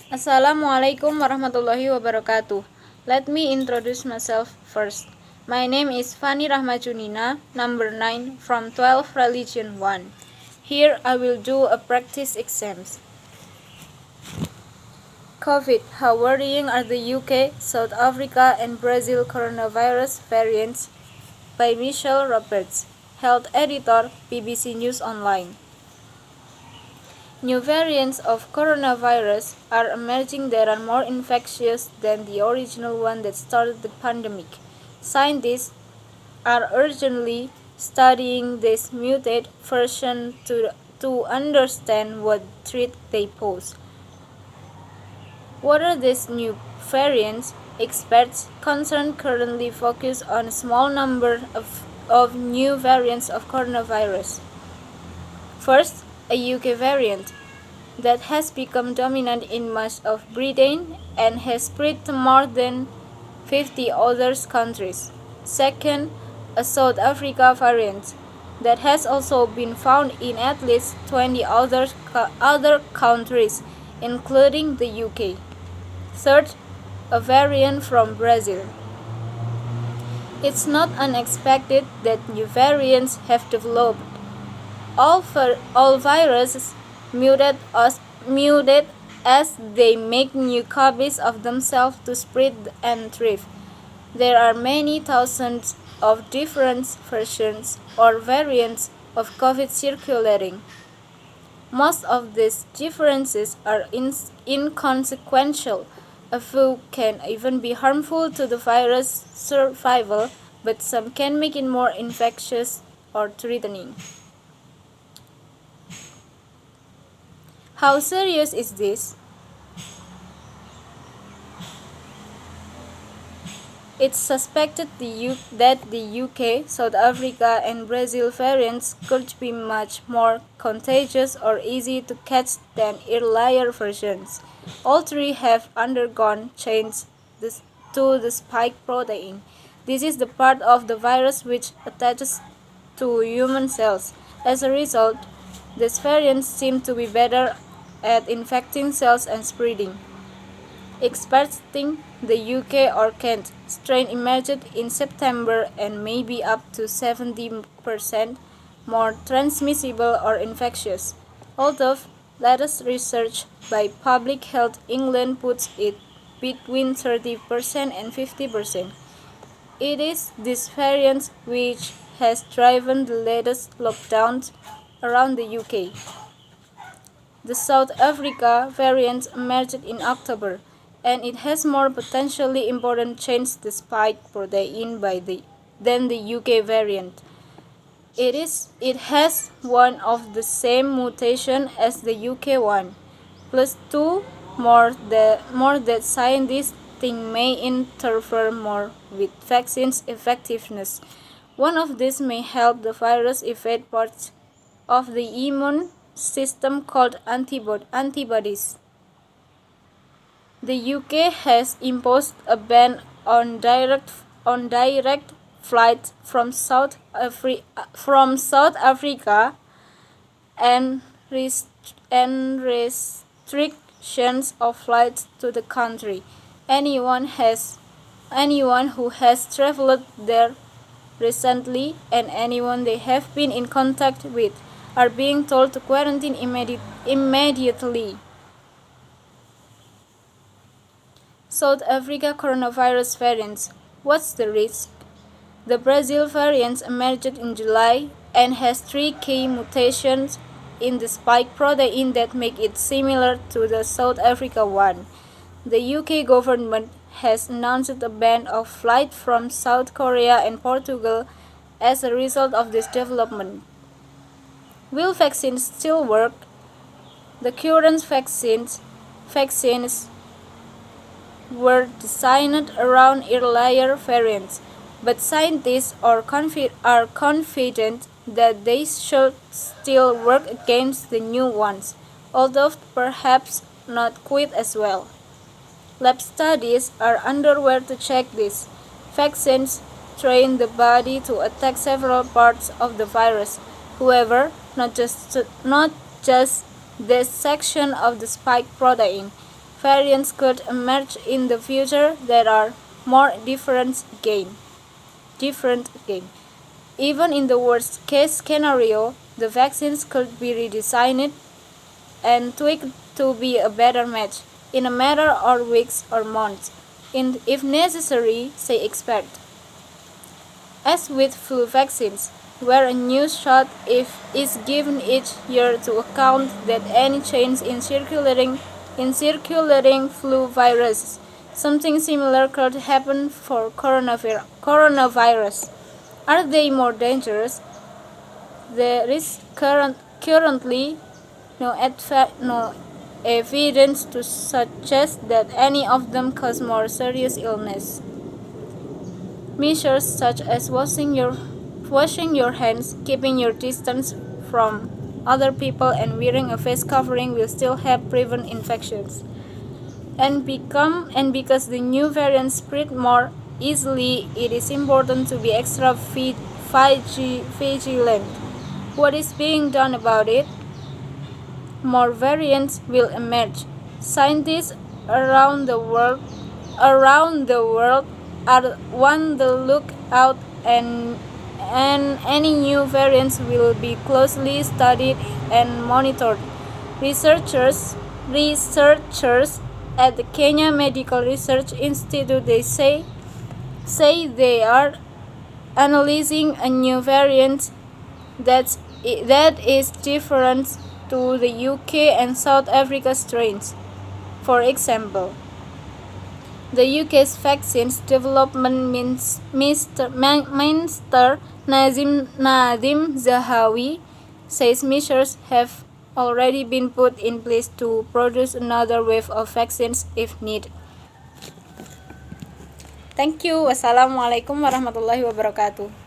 Assalamualaikum warahmatullahi wabarakatuh. Let me introduce myself first. My name is Fani Rahmajunina, number 9 from 12 Religion 1. Here I will do a practice exams. COVID, how worrying are the UK, South Africa and Brazil coronavirus variants? By Michelle Roberts, Health Editor, BBC News Online. New variants of coronavirus are emerging that are more infectious than the original one that started the pandemic. Scientists are urgently studying this mutated version to understand what threat they pose. What are these new variants? Experts concerned currently focus on a small number of new variants of coronavirus. First, a UK variant that has become dominant in much of Britain and has spread to more than 50 other countries. Second, a South Africa variant that has also been found in at least 20 other countries, including the UK. Third, a variant from Brazil. It's not unexpected that new variants have developed. All viruses mutate as they make new copies of themselves to spread and thrive. There are many thousands of different versions or variants of COVID circulating. Most of these differences are inconsequential. A few can even be harmful to the virus survival, but some can make it more infectious or threatening. How serious is this? It's suspected that the UK, South Africa, and Brazil variants could be much more contagious or easy to catch than earlier versions. All three have undergone change to the spike protein. This is the part of the virus which attaches to human cells. As a result, these variants seem to be better at infecting cells and spreading. Experts think the UK or Kent strain emerged in September and may be up to 70% more transmissible or infectious, although latest research by Public Health England puts it between 30% and 50%. It is this variant which has driven the latest lockdowns around the UK. The South Africa variant emerged in October, and it has more potentially important changed the spike protein than the UK variant. It has one of the same mutation as the UK one, plus two more that scientists think may interfere more with vaccines' effectiveness. One of these may help the virus evade parts of the immune system called antibodies. The UK has imposed a ban on direct flights from South Africa and restrictions of flights to the country. Anyone who has traveled there recently and anyone they have been in contact with are being told to quarantine immediately. South Africa coronavirus variants. What's the risk? The Brazil variant emerged in July and has three key mutations in the spike protein that make it similar to the South Africa one. The UK government has announced a ban of flights from South Korea and Portugal as a result of this development. Will vaccines still work? The current vaccines were designed around earlier variants, but scientists are confident that they should still work against the new ones, although perhaps not quite as well. Lab studies are underway to check this. Vaccines train the body to attack several parts of the virus. However, not just this section of the spike protein. variants could emerge in the future that are more different again. Even in the worst case scenario, the vaccines could be redesigned and tweaked to be a better match in a matter of weeks or months, if necessary, say experts. As with flu vaccines, where a new shot is given each year to account that any change in circulating flu viruses. Something similar could happen for coronavirus. Are they more dangerous? There is currently no evidence to suggest that any of them cause more serious illness. Measures such as washing your hands, keeping your distance from other people, and wearing a face covering will still help prevent infections. And because the new variants spread more easily, it is important to be extra vigilant. What is being done about it? More variants will emerge. Scientists around the world are on the lookout, and any new variants will be closely studied and monitored. Researchers at the Kenya Medical Research Institute say they are analyzing a new variant that is different to the UK and South Africa strains. For example, the UK's vaccines development Minister Nadim Zahawi says measures have already been put in place to produce another wave of vaccines if needed. Thank you. Wassalamualaikum warahmatullahi wabarakatuh.